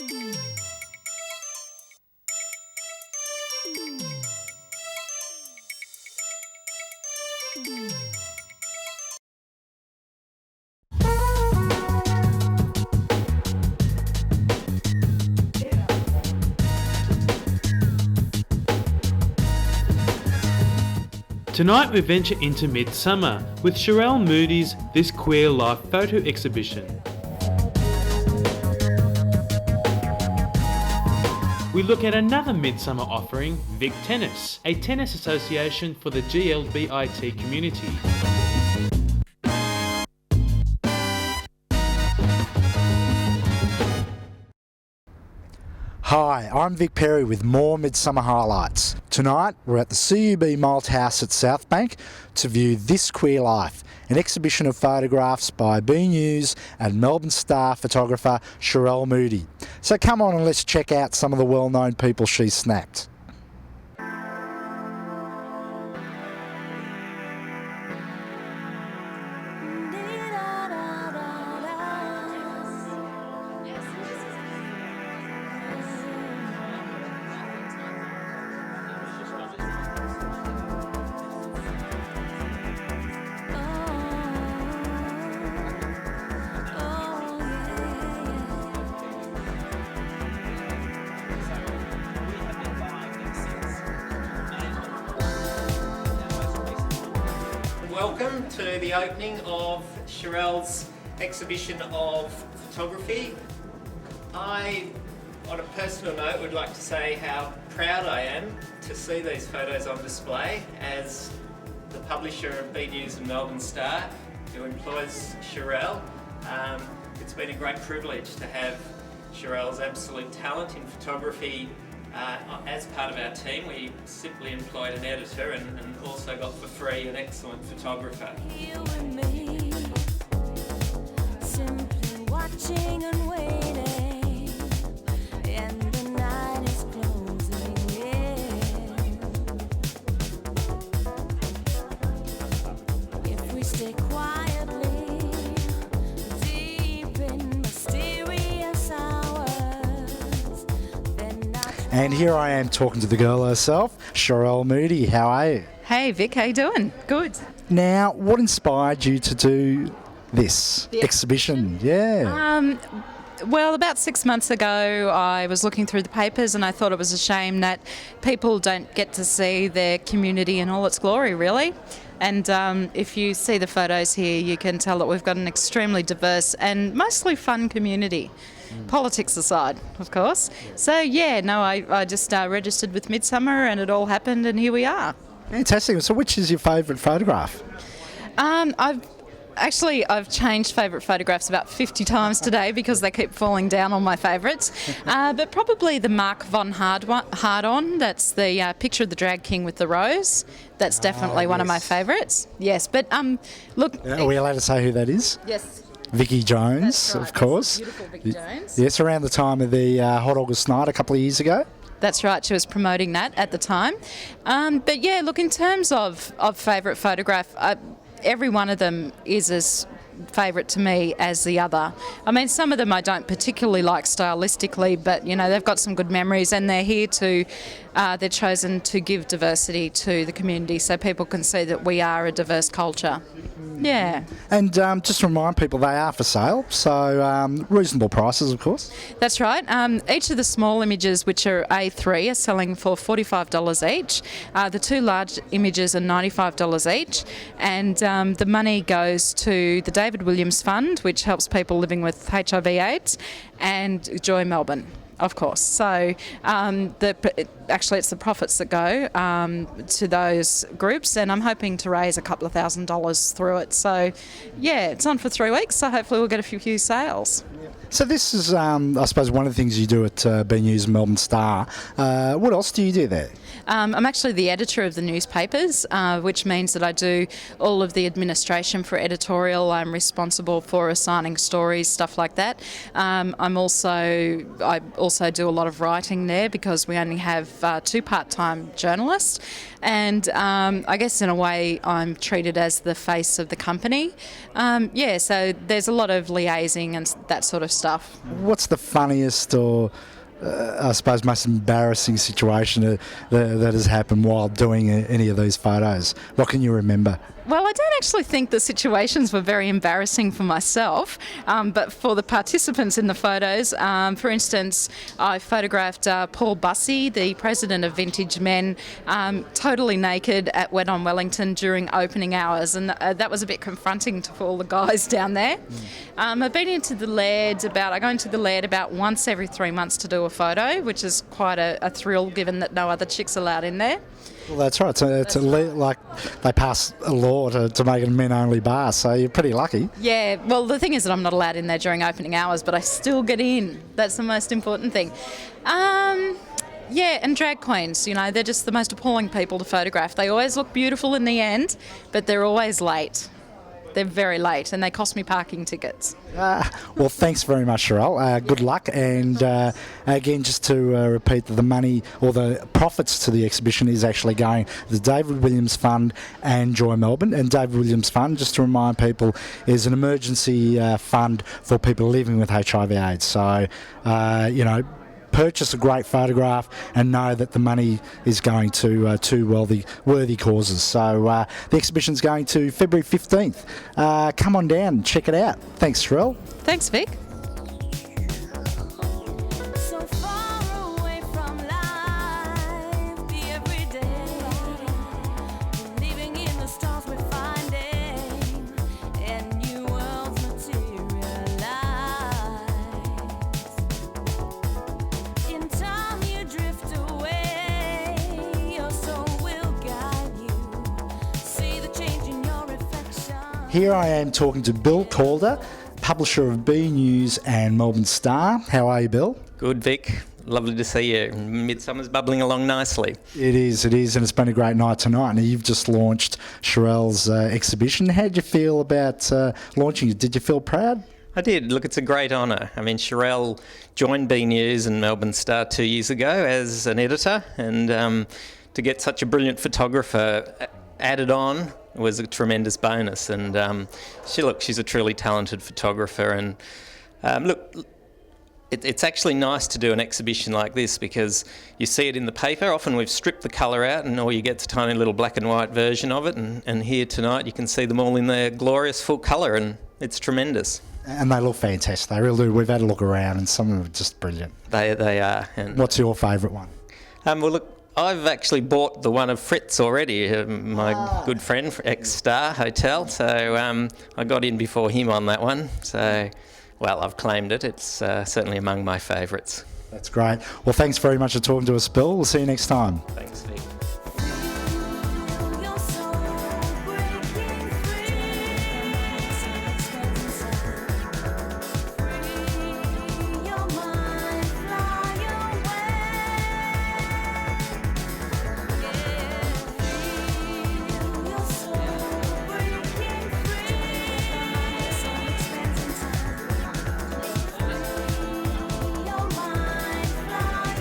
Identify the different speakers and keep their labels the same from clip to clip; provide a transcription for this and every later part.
Speaker 1: Tonight we venture into Midsumma with Sherelle Moody's This Queer Life photo exhibition. We look at another Midsumma offering, VicTennis, a tennis association for the GLBIT community.
Speaker 2: Hi, I'm Vic Perri with more Midsumma highlights. Tonight we're at the CUB Malthouse at South Bank to view This Queer Life, an exhibition of photographs by B News and Melbourne Star photographer Sherelle Moody. So come on and let's check out some of the well-known people she's snapped.
Speaker 3: Welcome to the opening of Sherelle's exhibition of photography. I, on a personal note, would like to say how proud I am to see these photos on display as the publisher of B News and Melbourne Star, who employs Sherelle. It's been a great privilege to have Sherelle's absolute talent in photography as part of our team. We simply employed an editor and also got for free an excellent photographer.
Speaker 4: You and me, simply watching and waiting, and the night is closing in. If we stay quietly, deep in mysterious hours, then
Speaker 2: And here I am talking to the girl herself, Sherelle Moody. How are you?
Speaker 5: Hey Vic, how you doing? Good.
Speaker 2: Now, what inspired you to do this exhibition? Yeah.
Speaker 5: Well, about 6 months ago, I was looking through the papers and I thought it was a shame that people don't get to see their community in all its glory, really. And if you see the photos here, you can tell that we've got an extremely diverse and mostly fun community. Politics aside, of course. So yeah, no, I just registered with Midsumma and it all happened and here we are.
Speaker 2: Fantastic. So which is your favourite photograph?
Speaker 5: I've changed favourite photographs about 50 times today because they keep falling down on my favourites. But probably the Mark von Hardon, that's the picture of the drag king with the rose. That's definitely one of my favourites. Yes, but look...
Speaker 2: Are we allowed to say who that is?
Speaker 5: Yes.
Speaker 2: Vicky Jones,
Speaker 5: That's right,
Speaker 2: of course.
Speaker 5: beautiful Vicky Jones.
Speaker 2: Yes, around the time of the Hot August Night a couple of years ago.
Speaker 5: That's right, she was promoting that at the time. But yeah, look, in terms of favourite photograph, every one of them is as favourite to me as the other. I mean, some of them I don't particularly like stylistically, but, you know, they've got some good memories and they're here to, they're chosen to give diversity to the community so people can see that we are a diverse culture. Yeah.
Speaker 2: And just to remind people, they are for sale, so reasonable prices, of course.
Speaker 5: That's right. Each of the small images, which are A3, are selling for $45 each. The two large images are $95 each. And the money goes to the David Williams Fund, which helps people living with HIV/AIDS, and Joy Melbourne, of course. So actually it's the profits that go to those groups, and I'm hoping to raise a couple of $1,000s through it. So yeah, it's on for 3 weeks, so hopefully we'll get a few sales.
Speaker 2: So this is, I suppose, one of the things you do at B News Melbourne Star. What else do you do there?
Speaker 5: I'm actually the editor of the newspapers, which means that I do all of the administration for editorial. I'm responsible for assigning stories, stuff like that. I also do a lot of writing there because we only have 2 part-time journalists. And I guess in a way I'm treated as the face of the company. So there's a lot of liaising and that sort of stuff stuff.
Speaker 2: What's the funniest or I suppose most embarrassing situation that has happened while doing any of these photos? What can you remember?
Speaker 5: Well, I don't actually think the situations were very embarrassing for myself, but for the participants in the photos. For instance, I photographed Paul Bussey, the president of Vintage Men, totally naked at Wet on Wellington during opening hours, and that was a bit confronting for all the guys down there. I've been into the Laird I go into the Laird about once every 3 months to do a photo, which is quite a thrill given that no other chicks allowed in there.
Speaker 2: Well, that's right. Like they passed a law to make it a men-only bar, so you're pretty lucky.
Speaker 5: Yeah, well, the thing is that I'm not allowed in there during opening hours, but I still get in. That's the most important thing. Yeah, and drag queens, you know, they're just the most appalling people to photograph. They always look beautiful in the end, but they're always late. They're very late, and they cost me parking tickets.
Speaker 2: Well, thanks very much, Sherelle. Good luck. And again, just to repeat, the money or the profits to the exhibition is actually going to the David Williams Fund and Joy Melbourne. And David Williams Fund, just to remind people, is an emergency fund for people living with HIV/AIDS. So, you know, purchase a great photograph and know that the money is going to two worthy causes. So the exhibition's going to February 15th. Come on down and check it out. Thanks, Sherelle.
Speaker 5: Thanks, Vic.
Speaker 4: So far away from life, the everyday, living in the stars we're finding, and new worlds materialize. In time you drift away, your soul will guide you. See the change in your reflection.
Speaker 2: Here I am talking to Bill Calder, publisher of B News and Melbourne Star. How are you, Bill?
Speaker 6: Good, Vic. Lovely to see you. Midsumma's bubbling along nicely.
Speaker 2: It is, and it's been a great night tonight. Now, you've just launched Sherelle's exhibition. How did you feel about launching it? Did you feel proud?
Speaker 6: I did. Look, it's a great honour. I mean, Sherelle joined B News and Melbourne Star 2 years ago as an editor, and to get such a brilliant photographer added on was a tremendous bonus. And she's a truly talented photographer. And look, it's actually nice to do an exhibition like this because you see it in the paper. Often we've stripped the colour out and all you get's a tiny little black and white version of it. And here tonight you can see them all in their glorious full colour, and it's tremendous.
Speaker 2: And they look fantastic. They really do. We've had a look around and some of them are just brilliant.
Speaker 6: They are. And
Speaker 2: What's your favourite one?
Speaker 6: well, look, I've actually bought the one of Fritz already, my good friend, ex-Star Hotel. So I got in before him on that one. So, well, I've claimed it. It's certainly among my favourites.
Speaker 2: That's great. Well, thanks very much for talking to us, Bill. We'll see you next time.
Speaker 6: Thanks, Vic.
Speaker 4: Your soul breaking free, your mind fly away. Your soul breaking free, your mind fly away.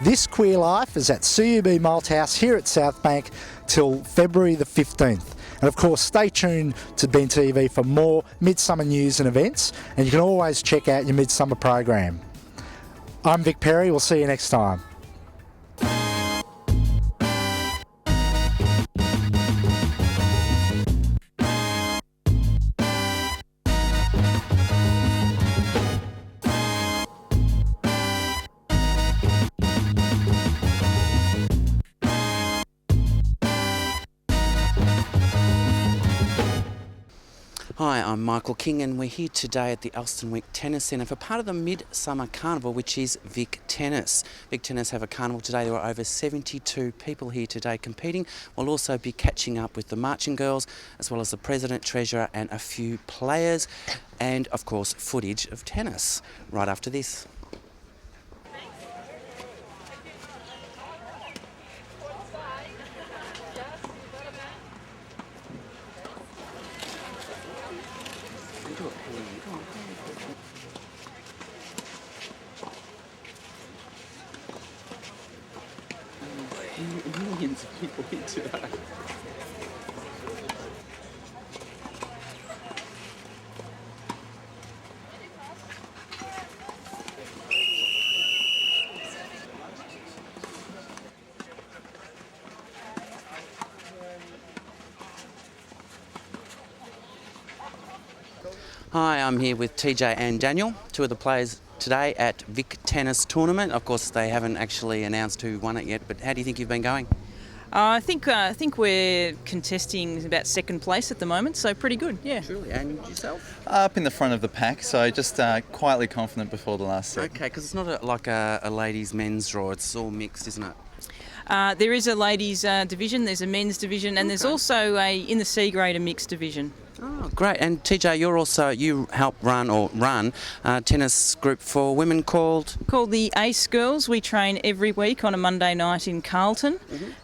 Speaker 2: This Queer Life is at CUB Malthouse here at South Bank till February the 15th. And of course, stay tuned to Ben TV for more Midsumma news and events, and you can always check out your Midsumma program. I'm Vic Perri. We'll see you next time.
Speaker 7: Hi, I'm Michael King and we're here today at the Alston Week Tennis Centre for part of the Midsumma Carnival, which is VicTennis. VicTennis have a carnival today. There are over 72 people here today competing. We'll also be catching up with the marching girls, as well as the President, Treasurer and a few players, and of course footage of tennis right after this. Millions of people here today. Hi, I'm here with TJ and Daniel, two of the players today at VicTennis tournament. Of course, they haven't actually announced who won it yet, but how do you think you've been going?
Speaker 8: I think we're contesting about second place at the moment, so pretty good, yeah.
Speaker 7: Truly, and yourself?
Speaker 9: Up in the front of the pack, so just quietly confident before the last set.
Speaker 7: Okay, because it's not like a ladies' men's draw, it's all mixed, isn't it?
Speaker 8: There is a ladies' division, there's a men's division, and there's also in the C grade a mixed division.
Speaker 7: Oh, great. And TJ, you help run a tennis group for women called
Speaker 8: Called the Ace Girls. We train every week on a Monday night in Carlton,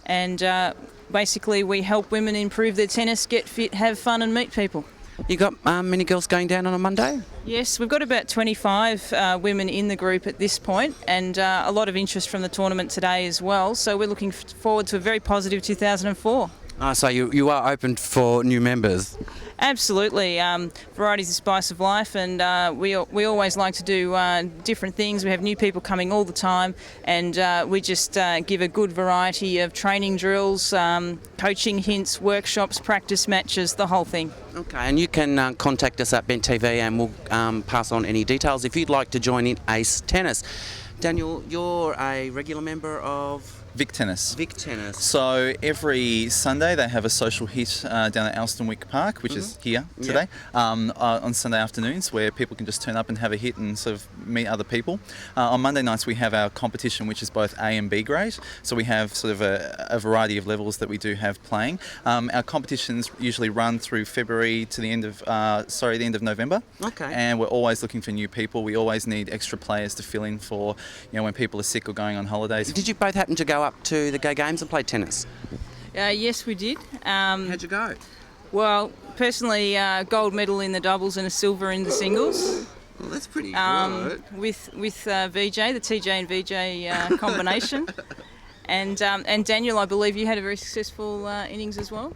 Speaker 8: and basically we help women improve their tennis, get fit, have fun and meet people.
Speaker 7: You got many girls going down on a Monday?
Speaker 8: Yes, we've got about 25 women in the group at this point, and a lot of interest from the tournament today as well, so we're looking forward to a very positive 2004.
Speaker 7: So you are open for new members?
Speaker 8: Absolutely. Variety's the spice of life, and we always like to do different things. We have new people coming all the time, and we just give a good variety of training drills, coaching hints, workshops, practice matches, the whole thing.
Speaker 7: Okay, and you can contact us at Bent TV and we'll pass on any details if you'd like to join in Ace Tennis. Daniel, you're a regular member of
Speaker 9: VicTennis.
Speaker 7: VicTennis.
Speaker 9: So every Sunday they have a social hit down at Alstonwick Park, which is here today, on Sunday afternoons, where people can just turn up and have a hit and sort of meet other people. On Monday nights we have our competition, which is both A and B grade. So we have sort of a variety of levels that we do have playing. Our competitions usually run through February to the end of November.
Speaker 7: Okay.
Speaker 9: And we're always looking for new people. We always need extra players to fill in for, when people are sick or going on holidays.
Speaker 7: Did you both happen to go up to the Gay Games and play tennis?
Speaker 8: Yes, we did.
Speaker 7: How'd you go?
Speaker 8: Well, personally, gold medal in the doubles and a silver in the singles.
Speaker 7: Well, that's pretty good.
Speaker 8: With VJ, the TJ and VJ combination. And Daniel, I believe you had a very successful innings as well.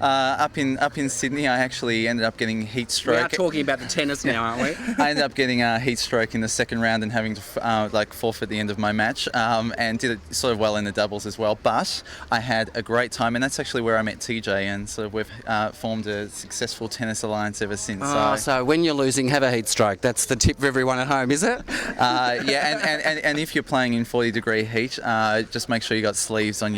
Speaker 9: Up in Sydney, I actually ended up getting heat stroke.
Speaker 7: We are talking about the tennis now, aren't we?
Speaker 9: I ended up getting a heat stroke in the second round and having to forfeit at the end of my match, and did it sort of well in the doubles as well. But I had a great time, and that's actually where I met TJ, and so we've formed a successful tennis alliance ever since.
Speaker 7: So when you're losing, have a heat stroke. That's the tip for everyone at home, is it?
Speaker 9: Yeah, and if you're playing in 40-degree heat, just make sure you got sleeves on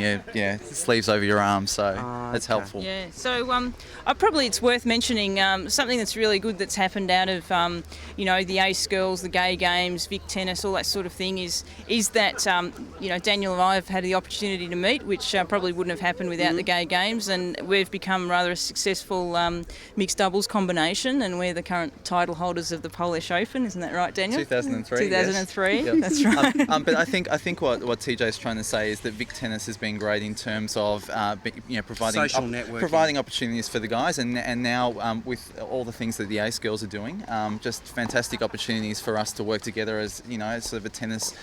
Speaker 9: sleeves over your arms, so that's helpful.
Speaker 8: Yeah. So it's worth mentioning something that's really good that's happened out of the Ace Girls, the Gay Games, VicTennis, all that sort of thing is that Daniel and I have had the opportunity to meet, which probably wouldn't have happened without the Gay Games, and we've become rather a successful mixed doubles combination, and we're the current title holders of the Polish Open, isn't that right, Daniel?
Speaker 9: 2003.
Speaker 8: 2003.
Speaker 9: Yes.
Speaker 8: That's right.
Speaker 9: But I think what TJ's trying to say is that VicTennis has been great in terms of providing
Speaker 7: social networking.
Speaker 9: Providing opportunities for the guys, and now with all the things that the Ace Girls are doing, just fantastic opportunities for us to work together as sort of a tennis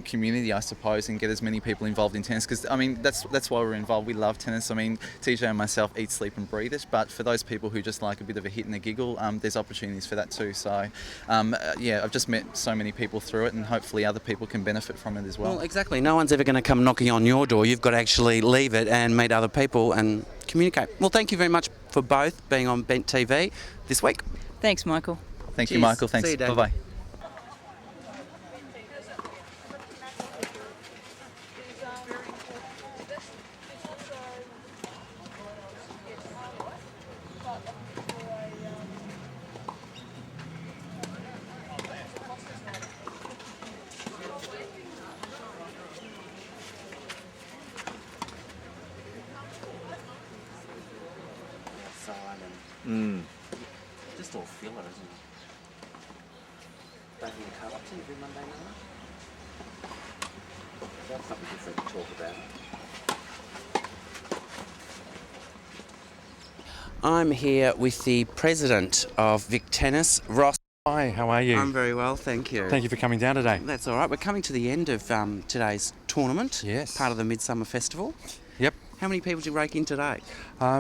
Speaker 9: community, I suppose, and get as many people involved in tennis. Because that's why we're involved. We love tennis. I mean, TJ and myself eat, sleep, and breathe it. But for those people who just like a bit of a hit and a giggle, there's opportunities for that too. So I've just met so many people through it, and hopefully other people can benefit from it as well.
Speaker 7: Well, exactly. No one's ever going to come knocking on your door. You've got to actually leave it and meet other people and communicate. Well, thank you very much for both being on Bent TV this week.
Speaker 8: Thanks, Michael.
Speaker 9: Thank you,
Speaker 7: Cheers.
Speaker 9: Michael. Thanks.
Speaker 7: See you, Dave.
Speaker 9: Bye-bye.
Speaker 7: Just all filler, isn't it? Baking a cup up to every Monday night. That's something different to talk about. I'm here with the president of VicTennis, Ross.
Speaker 10: Hi, how are you?
Speaker 7: I'm very well, thank you.
Speaker 10: Thank you for coming down today.
Speaker 7: That's all right. We're coming to the end of today's tournament.
Speaker 10: Yes.
Speaker 7: Part of the Midsumma Festival.
Speaker 10: Yep.
Speaker 7: How many people did you rake in today?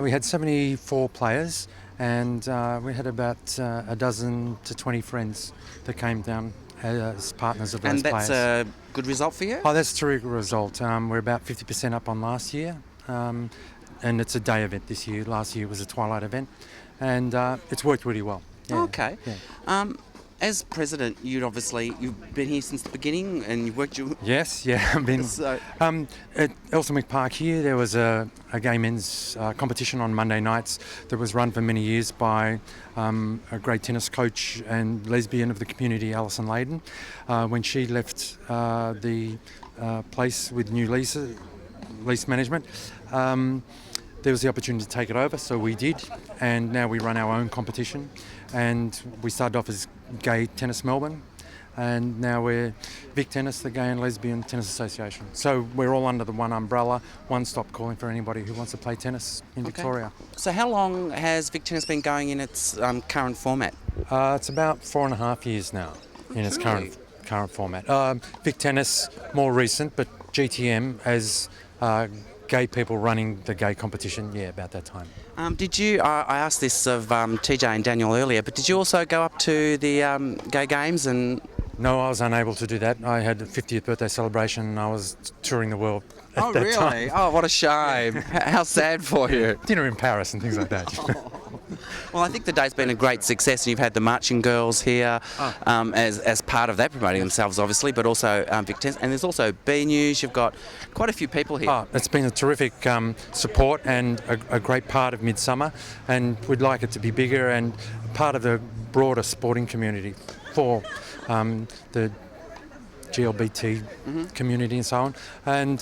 Speaker 10: We had 74 players, and we had about a dozen to 20 friends that came down as partners of those
Speaker 7: And
Speaker 10: players.
Speaker 7: that's a good result for you?
Speaker 10: Oh, that's a terrific result. We're about 50% up on last year, and it's a day event this year. Last year was a twilight event, and it's worked really well. Yeah.
Speaker 7: Okay.
Speaker 10: Yeah.
Speaker 7: As president, you've been here since the beginning, and you've worked your...
Speaker 10: Yes, yeah, I've been.
Speaker 7: So-
Speaker 10: At Elsternwick Park here, there was a gay men's competition on Monday nights that was run for many years by a great tennis coach and lesbian of the community, Alison Layden. When she left the place with new lease management, there was the opportunity to take it over, so we did, and now we run our own competition. And we started off as Gay Tennis Melbourne, and now we're VicTennis, the Gay and Lesbian Tennis Association. So we're all under the one umbrella, one-stop calling for anybody who wants to play tennis in Victoria.
Speaker 7: So how long has VicTennis been going in its current format?
Speaker 10: It's about 4.5 years now in its current format. VicTennis, more recent, but GTM as gay people running the gay competition, about that time.
Speaker 7: Did you, I asked this of TJ and Daniel earlier, but did you also go up to the gay games and...
Speaker 10: No, I was unable to do that. I had a 50th birthday celebration and I was touring the world at that time.
Speaker 7: Oh, what a shame. How sad for you.
Speaker 10: Dinner in Paris and things like that.
Speaker 7: Well, I think the day's been a great success, and you've had the marching girls here as part of that, promoting themselves obviously, but also VicTennis. And there's also B News. You've got quite a few people here.
Speaker 10: It's been a terrific support and a great part of Midsumma, and we'd like it to be bigger and part of the broader sporting community for the GLBT community and so on. And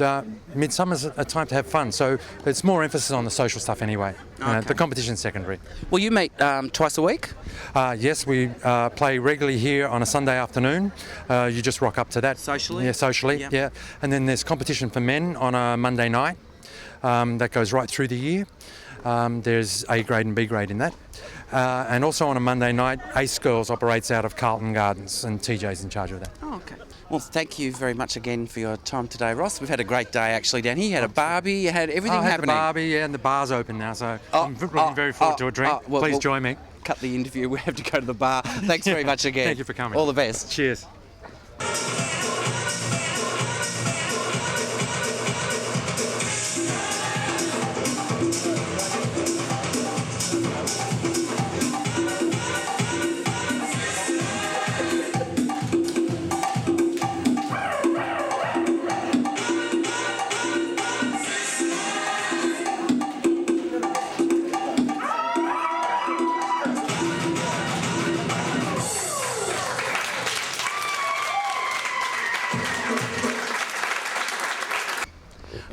Speaker 10: Midsumma's a time to have fun, so it's more emphasis on the social stuff anyway. The competition's secondary.
Speaker 7: Well, you meet twice a week?
Speaker 10: Yes, we play regularly here on a Sunday afternoon. You just rock up to that.
Speaker 7: Socially?
Speaker 10: Yeah, socially, yeah. And then there's competition for men on a Monday night. That goes right through the year. There's A grade and B grade in that. And also on a Monday night, Ace Girls operates out of Carlton Gardens, and TJ's in charge of that.
Speaker 7: Oh, okay. Well, thank you very much again for your time today, Ross. We've had a great day actually down here. You had a barbie, you had everything happening.
Speaker 10: I had a barbie, and the bar's open now, so I'm looking very forward to a drink. Please join me.
Speaker 7: Cut the interview, we have to go to the bar. Thanks very much again.
Speaker 10: Thank you for coming.
Speaker 7: All the best.
Speaker 10: Cheers.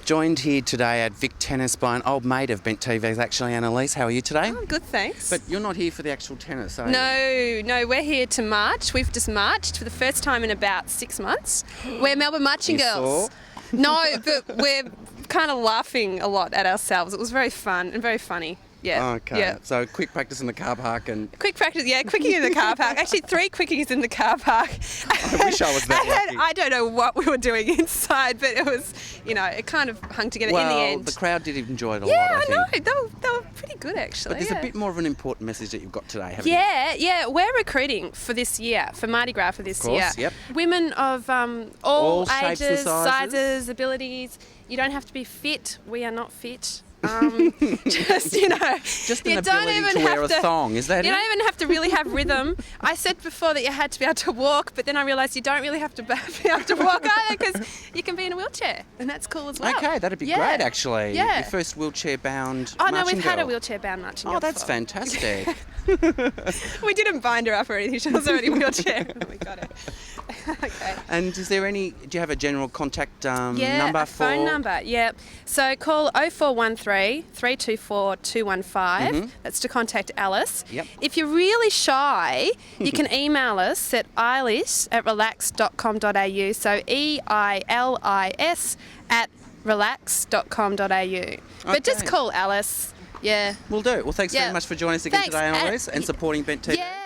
Speaker 7: Joined here today at VicTennis by an old mate of Bent TV's, actually, Annalise. How are you today?
Speaker 11: I'm good, thanks.
Speaker 7: But you're not here for the actual tennis, are you?
Speaker 11: No, we're here to march. We've just marched for the first time in about 6 months. We're Melbourne Marching Girls. No, but we're kind of laughing a lot at ourselves. It was very fun and very funny. Yeah.
Speaker 7: Okay.
Speaker 11: Yeah.
Speaker 7: So quick practice in the car park and...
Speaker 11: Quick practice, quicking in the car park. Actually, 3 quickings in the car park.
Speaker 7: I wish I was that lucky.
Speaker 11: I don't know what we were doing inside, but it was, it kind of hung together in the end.
Speaker 7: Well, the crowd did enjoy it a lot,
Speaker 11: Yeah,
Speaker 7: I think.
Speaker 11: know. They were pretty good, actually.
Speaker 7: But there's a bit more of an important message that you've got today, haven't you?
Speaker 11: Yeah. We're recruiting for this year, for Mardi Gras for this year.
Speaker 7: Yep.
Speaker 11: Women of all
Speaker 7: shapes and
Speaker 11: ages,
Speaker 7: sizes,
Speaker 11: abilities. You don't have to be fit. We are not fit.
Speaker 7: Just an ability to wear a thong, is that
Speaker 11: You
Speaker 7: it?
Speaker 11: don't even have to really have rhythm. I said before that you had to be able to walk, but then I realised you don't really have to be able to walk either, because you can be in a wheelchair, and that's cool as well.
Speaker 7: Okay, that'd be great, actually.
Speaker 11: Yeah.
Speaker 7: Your first wheelchair-bound
Speaker 11: Oh, no,
Speaker 7: marching
Speaker 11: we've had a
Speaker 7: girl.
Speaker 11: wheelchair-bound marching girl
Speaker 7: Oh, that's
Speaker 11: before.
Speaker 7: fantastic.
Speaker 11: We didn't bind her up or anything. She was already wheelchair. We got her. Okay.
Speaker 7: And do you have a general contact number
Speaker 11: a
Speaker 7: for...
Speaker 11: phone number, yeah. So call 0413 324 215. That's to contact Alice.
Speaker 7: Yep.
Speaker 11: If you're really shy, you can email us at eilish@relax.com.au. So EILIS @relax.com.au. But just call Alice. Yeah.
Speaker 7: Will do. Well, thanks very much for joining us again today, Annalise, and supporting Bent TV.
Speaker 11: Yeah.